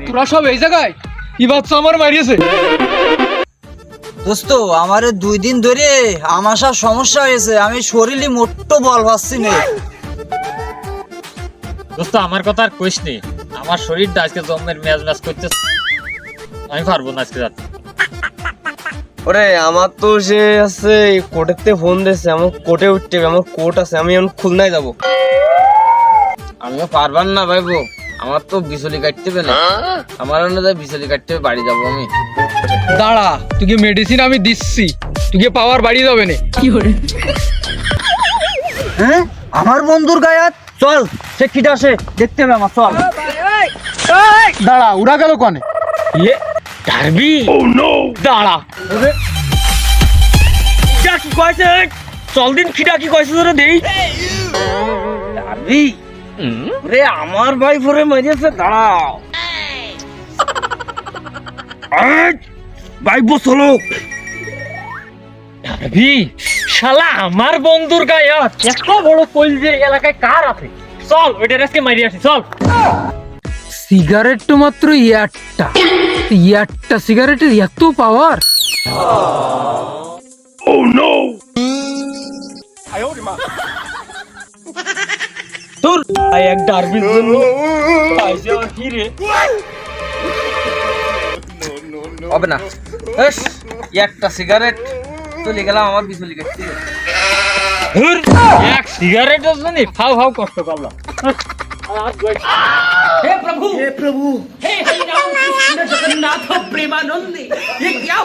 তোরা সব এই জায়গায় কি বাচ্চা আমার মারিয়েছে? দোস্ত আমার 2 দিন ধরে আমাশার সমস্যা হয়েছে, আমি শরীরে মোট্ট বল পাচ্ছি না। দোস্ত আমার কথা আর কইস নি, আমার শরীরটা আজকে জমের ম্যাচ ম্যাচ করতেছে, আমি পারবো না আজকে রাতে। ওরে আমার তো সে আছে কোর্টেতে ফোন দিয়েছে, আমার কোর্টে উঠতে হবে, আমার কোর্ট আছে, আমি এখন খুলনায় যাব। আমিও পারবার না ভাইবো, আমার তো বিচলি কাটতে হবে না, আমার অনুযায়ী বিচলি কাটতে হবে, বাড়ি যাবো আমি। দাঁড়া, তুই মেডিসিন আমি দিচ্ছি, তুই পাওয়ার বাড়ি যাবে না। হ্যাঁ আমার বন্ধুর গায়ে হাত, চল সে কিটা আসে দেখতে হবে আমার, চল। দাঁড়া, উড়া গেল কনে? ইয়ে ডারবি, দাঁড়া, কি কইছে? চল দিন খিটা কি কইছে তোরে দেই। ডারবি রে আমার ভাই ফোরে মেরেছে, দাঁড়াও ভাই বসলো। ডারবি শালা আমার বন্ধুর গায়ে হাত, এত বড় কইল যে এলাকায় কার আছে? চল ওইটা আজকে মারি আসি, চল। সিগারেট তো মাত্র একটা সিগারেটের এত পাওয়ার? তোর এক ডারবির জন্য পাইছে আমার কি রে? হবে না, এস একটা সিগারেট চলে গেলাম, আমার বিচলি কাটতে। ধুর, এক সিগারেটের জন্য ফাও ফাও কষ্ট করলাম। हे प्रभु हे हरि राम कृष्ण जगन्नाथ प्रेमानंद ये क्या